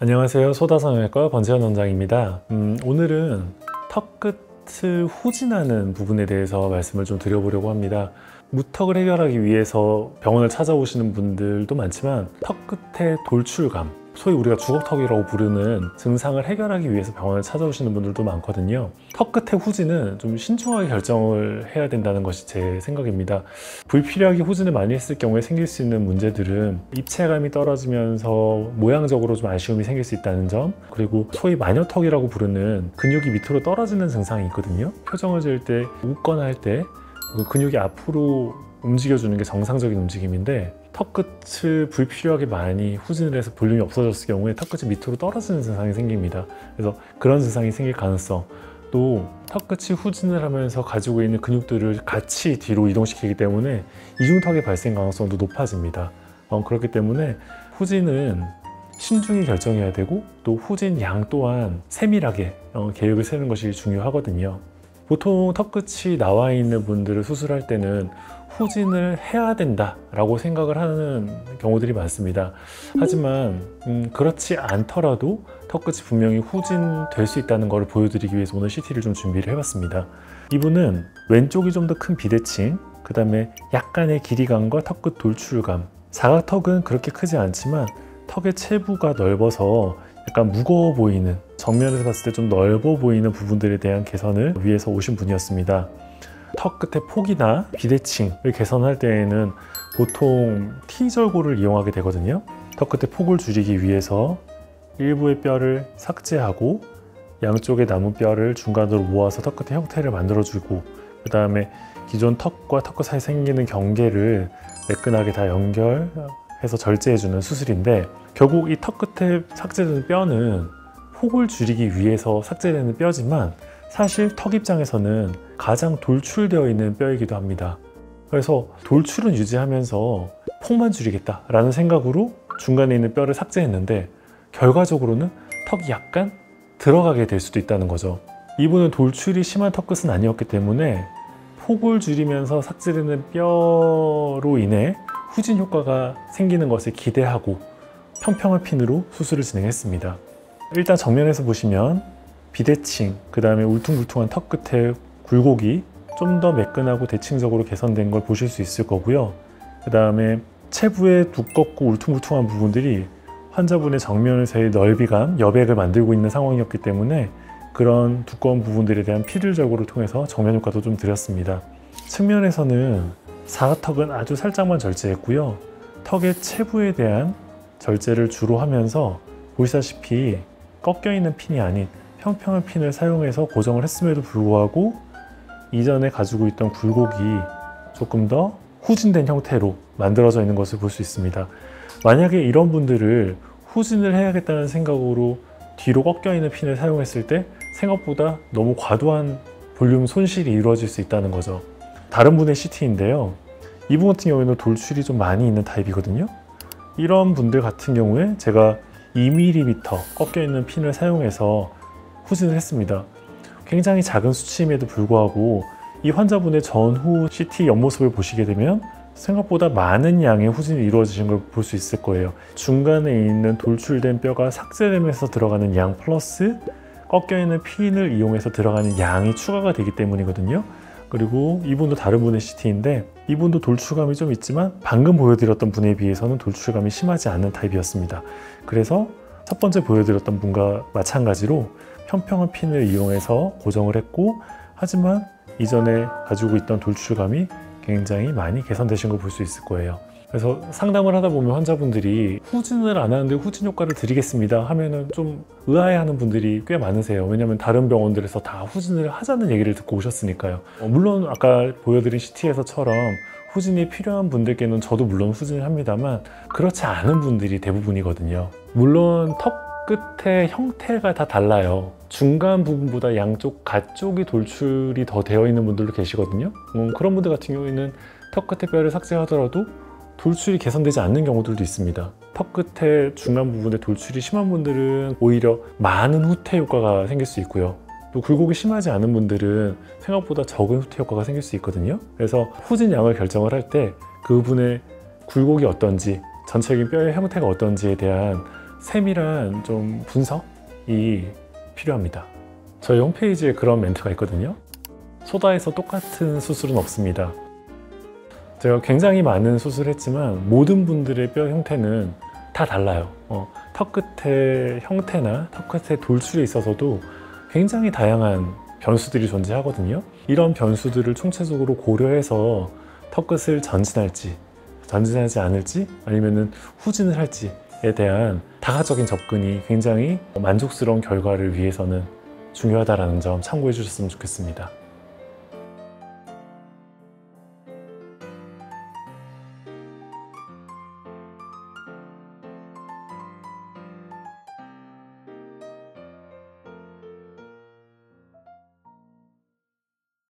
안녕하세요. 소다성형외과 권재현 원장입니다. 오늘은 턱끝을 후진하는 부분에 대해서 말씀을 좀 드려보려고 합니다. 무턱을 해결하기 위해서 병원을 찾아오시는 분들도 많지만 턱끝의 돌출감, 소위 우리가 주걱턱이라고 부르는 증상을 해결하기 위해서 병원을 찾아오시는 분들도 많거든요. 턱끝의 후진은 좀 신중하게 결정을 해야 된다는 것이 제 생각입니다. 불필요하게 후진을 많이 했을 경우에 생길 수 있는 문제들은 입체감이 떨어지면서 모양적으로 좀 아쉬움이 생길 수 있다는 점, 그리고 소위 마녀턱이라고 부르는 근육이 밑으로 떨어지는 증상이 있거든요. 표정을 지을 때, 웃거나 할 때 근육이 앞으로 움직여주는 게 정상적인 움직임인데, 턱끝을 불필요하게 많이 후진을 해서 볼륨이 없어졌을 경우에 턱끝이 밑으로 떨어지는 증상이 생깁니다. 그래서 그런 증상이 생길 가능성, 또 턱끝이 후진을 하면서 가지고 있는 근육들을 같이 뒤로 이동시키기 때문에 이중턱의 발생 가능성도 높아집니다. 그렇기 때문에 후진은 신중히 결정해야 되고, 또 후진 양 또한 세밀하게 계획을 세우는 것이 중요하거든요. 보통 턱끝이 나와 있는 분들을 수술할 때는 후진을 해야 된다라고 생각을 하는 경우들이 많습니다. 하지만 그렇지 않더라도 턱끝이 분명히 후진될 수 있다는 것을 보여드리기 위해서 오늘 CT를 좀 준비를 해봤습니다. 이분은 왼쪽이 좀 더 큰 비대칭, 그 다음에 약간의 길이감과 턱끝 돌출감, 사각턱은 그렇게 크지 않지만 턱의 체부가 넓어서 약간 무거워 보이는, 정면에서 봤을 때 좀 넓어 보이는 부분들에 대한 개선을 위해서 오신 분이었습니다. 턱 끝의 폭이나 비대칭을 개선할 때에는 보통 T절골을 이용하게 되거든요. 턱 끝의 폭을 줄이기 위해서 일부의 뼈를 삭제하고 양쪽의 남은 뼈를 중간으로 모아서 턱 끝의 형태를 만들어주고, 그 다음에 기존 턱과 턱끝 사이 생기는 경계를 매끈하게 다 연결해서 절제해주는 수술인데, 결국 이 턱 끝에 삭제되는 뼈는 폭을 줄이기 위해서 삭제되는 뼈지만 사실 턱 입장에서는 가장 돌출되어 있는 뼈이기도 합니다. 그래서 돌출은 유지하면서 폭만 줄이겠다라는 생각으로 중간에 있는 뼈를 삭제했는데, 결과적으로는 턱이 약간 들어가게 될 수도 있다는 거죠. 이분은 돌출이 심한 턱끝은 아니었기 때문에 폭을 줄이면서 삭제되는 뼈로 인해 후진 효과가 생기는 것을 기대하고 평평한 핀으로 수술을 진행했습니다. 일단 정면에서 보시면 비대칭, 그 다음에 울퉁불퉁한 턱 끝의 굴곡이 좀 더 매끈하고 대칭적으로 개선된 걸 보실 수 있을 거고요. 그 다음에 체부의 두껍고 울퉁불퉁한 부분들이 환자분의 정면에서의 넓이감, 여백을 만들고 있는 상황이었기 때문에 그런 두꺼운 부분들에 대한 피를 절골을 통해서 정면 효과도 좀 드렸습니다. 측면에서는 사각턱은 아주 살짝만 절제했고요. 턱의 체부에 대한 절제를 주로 하면서 보시다시피 꺾여있는 핀이 아닌 평평한 핀을 사용해서 고정을 했음에도 불구하고 이전에 가지고 있던 굴곡이 조금 더 후진된 형태로 만들어져 있는 것을 볼 수 있습니다. 만약에 이런 분들을 후진을 해야겠다는 생각으로 뒤로 꺾여있는 핀을 사용했을 때 생각보다 너무 과도한 볼륨 손실이 이루어질 수 있다는 거죠. 다른 분의 CT인데요. 이분 같은 경우에는 돌출이 좀 많이 있는 타입이거든요. 이런 분들 같은 경우에 제가 2mm 꺾여있는 핀을 사용해서 후진을 했습니다. 굉장히 작은 수치임에도 불구하고 이 환자분의 전후 CT 옆모습을 보시게 되면 생각보다 많은 양의 후진이 이루어지신 걸 볼 수 있을 거예요. 중간에 있는 돌출된 뼈가 삭제되면서 들어가는 양 플러스 꺾여있는 핀을 이용해서 들어가는 양이 추가가 되기 때문이거든요. 그리고 이분도 다른 분의 CT인데 이분도 돌출감이 좀 있지만 방금 보여드렸던 분에 비해서는 돌출감이 심하지 않은 타입이었습니다. 그래서 첫 번째 보여드렸던 분과 마찬가지로 평평한 핀을 이용해서 고정을 했고, 하지만 이전에 가지고 있던 돌출감이 굉장히 많이 개선되신 걸 볼 수 있을 거예요. 그래서 상담을 하다 보면 환자분들이 후진을 안 하는데 후진 효과를 드리겠습니다 하면은 좀 의아해하는 분들이 꽤 많으세요. 왜냐면 다른 병원들에서 다 후진을 하자는 얘기를 듣고 오셨으니까요. 물론 아까 보여드린 CT에서처럼 후진이 필요한 분들께는 저도 물론 후진을 합니다만 그렇지 않은 분들이 대부분이거든요. 물론 턱 끝의 형태가 다 달라요. 중간 부분보다 양쪽 가쪽이 돌출이 더 되어 있는 분들도 계시거든요. 그런 분들 같은 경우에는 턱 끝의 뼈를 삭제하더라도 돌출이 개선되지 않는 경우들도 있습니다. 턱 끝에 중간 부분에 돌출이 심한 분들은 오히려 많은 후퇴 효과가 생길 수 있고요. 또 굴곡이 심하지 않은 분들은 생각보다 적은 후퇴 효과가 생길 수 있거든요. 그래서 후진 양을 결정을 할 때 그분의 굴곡이 어떤지, 전체적인 뼈의 형태가 어떤지에 대한 세밀한 좀 분석이 필요합니다. 저희 홈페이지에 그런 멘트가 있거든요. 소다에서 똑같은 수술은 없습니다. 제가 굉장히 많은 수술을 했지만 모든 분들의 뼈 형태는 다 달라요. 턱 끝의 형태나 턱 끝의 돌출에 있어서도 굉장히 다양한 변수들이 존재하거든요. 이런 변수들을 총체적으로 고려해서 턱 끝을 전진할지 전진하지 않을지 아니면 후진을 할지에 대한 다각적인 접근이 굉장히 만족스러운 결과를 위해서는 중요하다는 점 참고해 주셨으면 좋겠습니다.